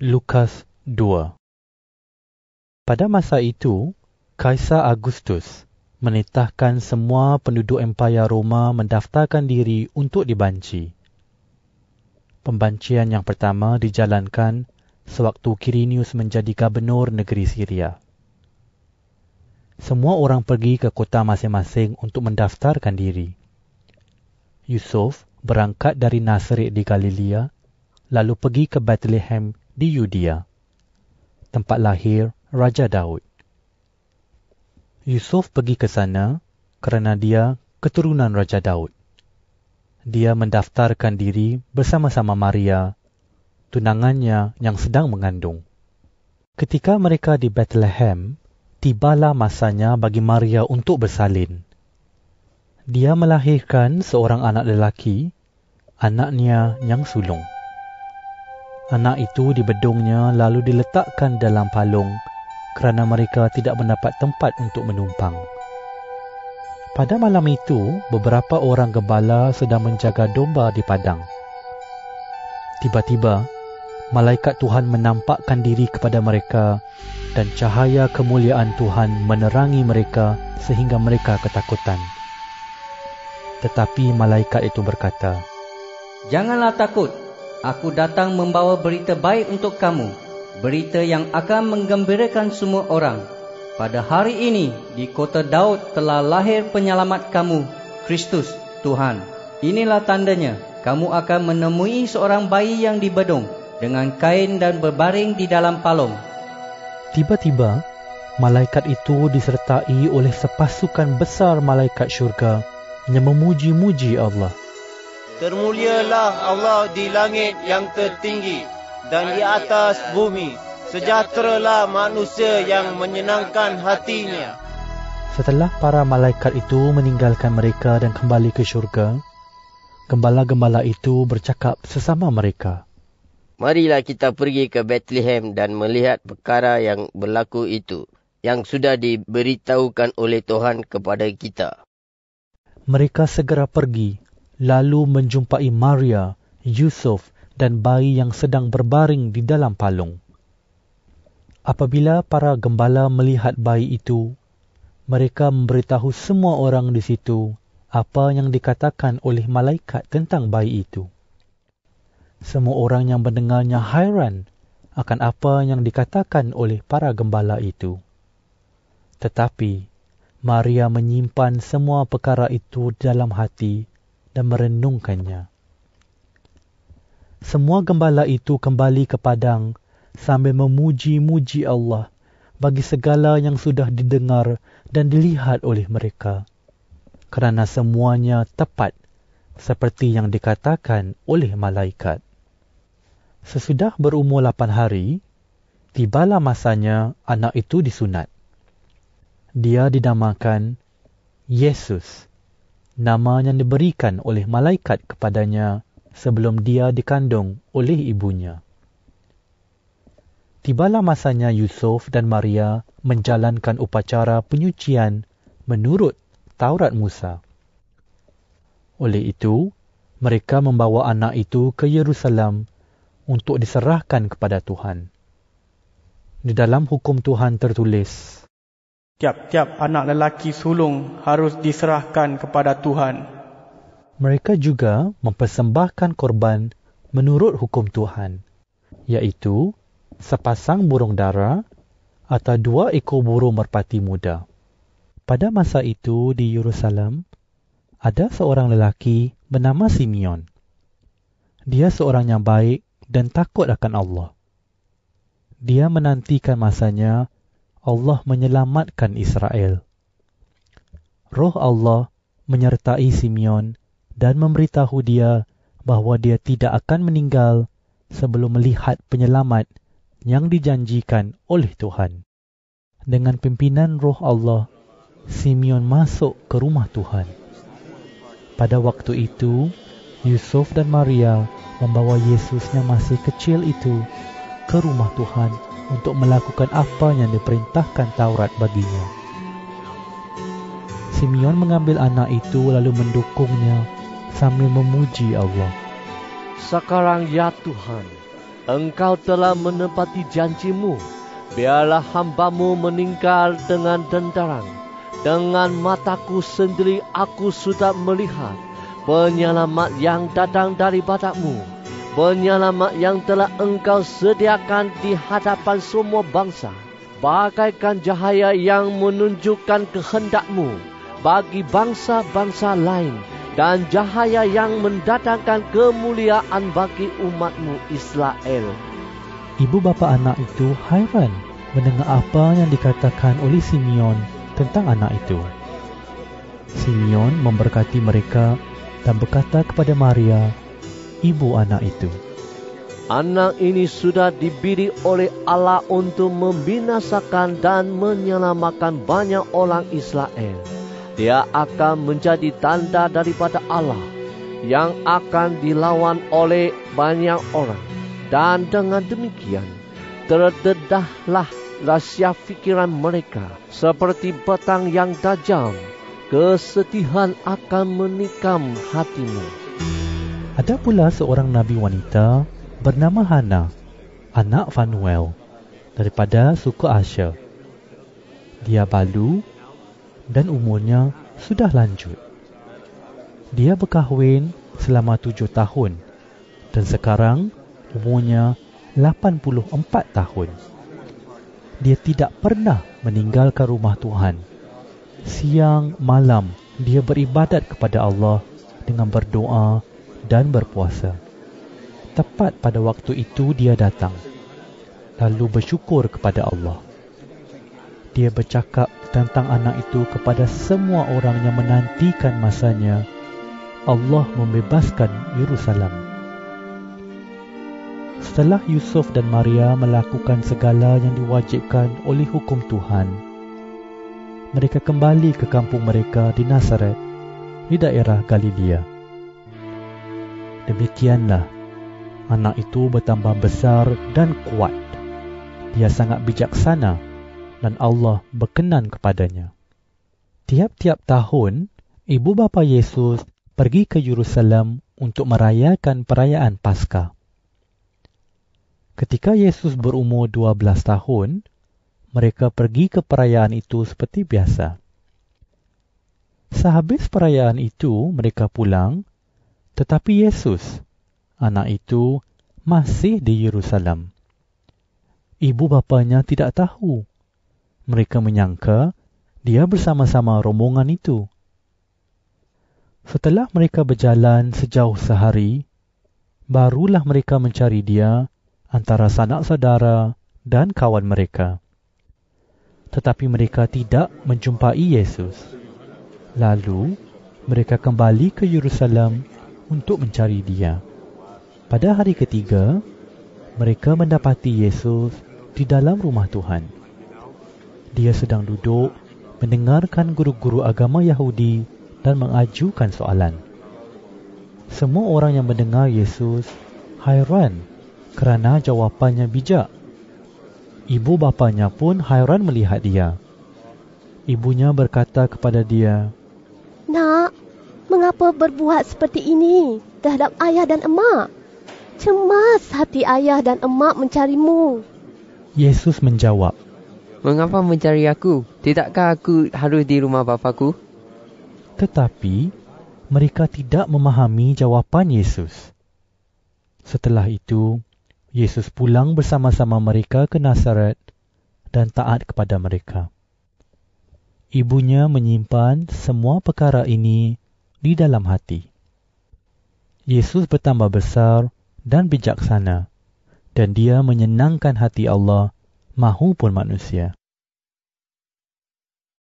Lukas 2. Pada masa itu, Kaisar Agustus menitahkan semua penduduk Empayar Roma mendaftarkan diri untuk dibanci. Pembancian yang pertama dijalankan sewaktu Quirinius menjadi gubernur negeri Syria. Semua orang pergi ke kota masing-masing untuk mendaftarkan diri. Yusuf berangkat dari Nazaret di Galilea, lalu pergi ke Bethlehem di Yudea, tempat lahir Raja Daud. Yusuf pergi ke sana kerana dia keturunan Raja Daud. Dia mendaftarkan diri bersama-sama Maria, tunangannya yang sedang mengandung. Ketika mereka di Bethlehem, tibalah masanya bagi Maria untuk bersalin. Dia melahirkan seorang anak lelaki, anaknya yang sulung. Anak itu dibedungnya lalu diletakkan dalam palung kerana mereka tidak mendapat tempat untuk menumpang. Pada malam itu, beberapa orang gembala sedang menjaga domba di padang. Tiba-tiba, malaikat Tuhan menampakkan diri kepada mereka dan cahaya kemuliaan Tuhan menerangi mereka sehingga mereka ketakutan. Tetapi malaikat itu berkata, "Janganlah takut, aku datang membawa berita baik untuk kamu, berita yang akan menggembirakan semua orang. Pada hari ini, di kota Daud telah lahir penyelamat kamu, Kristus, Tuhan. Inilah tandanya, kamu akan menemui seorang bayi yang dibedung dengan kain dan berbaring di dalam palung." Tiba-tiba, malaikat itu disertai oleh sepasukan besar malaikat syurga yang memuji-muji Allah. Termulialah Allah di langit yang tertinggi dan di atas bumi. Sejahteralah manusia yang menyenangkan hatinya. Setelah para malaikat itu meninggalkan mereka dan kembali ke syurga, gembala-gembala itu bercakap sesama mereka, "Marilah kita pergi ke Bethlehem dan melihat perkara yang berlaku itu, yang sudah diberitahukan oleh Tuhan kepada kita." Mereka segera pergi, lalu menjumpai Maria, Yusuf dan bayi yang sedang berbaring di dalam palung. Apabila para gembala melihat bayi itu, mereka memberitahu semua orang di situ apa yang dikatakan oleh malaikat tentang bayi itu. Semua orang yang mendengarnya hairan akan apa yang dikatakan oleh para gembala itu. Tetapi Maria menyimpan semua perkara itu dalam hati dan merenungkannya. Semua gembala itu kembali ke padang sambil memuji-muji Allah bagi segala yang sudah didengar dan dilihat oleh mereka, kerana semuanya tepat seperti yang dikatakan oleh malaikat. Sesudah berumur 8 hari, tibalah masanya anak itu disunat. Dia dinamakan Yesus, nama yang diberikan oleh malaikat kepadanya sebelum dia dikandung oleh ibunya. Tibalah masanya Yusuf dan Maria menjalankan upacara penyucian menurut Taurat Musa. Oleh itu, mereka membawa anak itu ke Yerusalem untuk diserahkan kepada Tuhan. Di dalam hukum Tuhan tertulis, tiap-tiap anak lelaki sulung harus diserahkan kepada Tuhan. Mereka juga mempersembahkan korban menurut hukum Tuhan, iaitu sepasang burung dara atau 2 ekor burung merpati muda. Pada masa itu di Yerusalem, ada seorang lelaki bernama Simeon. Dia seorang yang baik dan takut akan Allah. Dia menantikan masanya Allah menyelamatkan Israel. Roh Allah menyertai Simeon dan memberitahu dia bahawa dia tidak akan meninggal sebelum melihat penyelamat yang dijanjikan oleh Tuhan. Dengan pimpinan Roh Allah, Simeon masuk ke rumah Tuhan. Pada waktu itu, Yusuf dan Maria membawa Yesus yang masih kecil itu ke rumah Tuhan untuk melakukan apa yang diperintahkan Taurat baginya. Simeon mengambil anak itu lalu mendukungnya sambil memuji Allah. "Sekarang ya Tuhan, Engkau telah menepati janjimu. Biarlah hamba-Mu meninggal dengan dendarang. Dengan mataku sendiri aku sudah melihat penyelamat yang datang daripada-Mu. Penyelamat yang telah Engkau sediakan di hadapan semua bangsa. Bagaikan cahaya yang menunjukkan kehendak-Mu bagi bangsa-bangsa lain. Dan cahaya yang mendatangkan kemuliaan bagi umat-Mu Israel. Ibu bapa anak itu hairan mendengar apa yang dikatakan oleh Simeon tentang anak itu. Simeon memberkati mereka dan berkata kepada Maria, ibu anak itu, Anak ini sudah diberi oleh Allah untuk membinasakan dan menyelamatkan banyak orang Israel. Dia akan menjadi tanda daripada Allah yang akan dilawan oleh banyak orang. Dan dengan demikian, terdedahlah rahsia fikiran mereka seperti petang yang tajam. Kesedihan akan menikam hatimu. Ada pula seorang nabi wanita bernama Hana, anak Fanuel, daripada suku Asher. Dia balu dan umurnya sudah lanjut. Dia berkahwin selama 7 tahun dan sekarang umurnya 84 tahun. Dia tidak pernah meninggalkan rumah Tuhan. Siang malam dia beribadat kepada Allah dengan berdoa dan berpuasa. Tepat pada waktu itu dia datang, lalu bersyukur kepada Allah. Dia bercakap tentang anak itu kepada semua orang yang menantikan masanya Allah membebaskan Yerusalem. Setelah Yusuf dan Maria melakukan segala yang diwajibkan oleh hukum Tuhan, mereka kembali ke kampung mereka di Nazaret, di daerah Galilea. Demikianlah, anak itu bertambah besar dan kuat. Dia sangat bijaksana dan Allah berkenan kepadanya. Tiap-tiap tahun, ibu bapa Yesus pergi ke Yerusalem untuk merayakan perayaan Paskah. Ketika Yesus berumur 12 tahun, mereka pergi ke perayaan itu seperti biasa. Sehabis perayaan itu, mereka pulang, tetapi Yesus, anak itu, masih di Yerusalem. Ibu bapanya tidak tahu. Mereka menyangka dia bersama-sama rombongan itu. Setelah mereka berjalan sejauh sehari, barulah mereka mencari dia antara sanak saudara dan kawan mereka. Tetapi mereka tidak menjumpai Yesus. Lalu, mereka kembali ke Yerusalem untuk mencari dia. Pada hari ketiga, mereka mendapati Yesus di dalam rumah Tuhan. Dia sedang duduk mendengarkan guru-guru agama Yahudi dan mengajukan soalan. Semua orang yang mendengar Yesus hairan kerana jawapannya bijak. Ibu bapanya pun hairan melihat dia. Ibunya berkata kepada dia, Nak, mengapa berbuat seperti ini terhadap ayah dan emak? Cemas hati ayah dan emak mencarimu. Yesus menjawab, Mengapa mencari aku? Tidakkah aku harus di rumah bapaku? Tetapi mereka tidak memahami jawapan Yesus. Setelah itu, Yesus pulang bersama-sama mereka ke Nazaret dan taat kepada mereka. Ibunya menyimpan semua perkara ini di dalam hati. Yesus bertambah besar dan bijaksana, dan dia menyenangkan hati Allah mahupun manusia.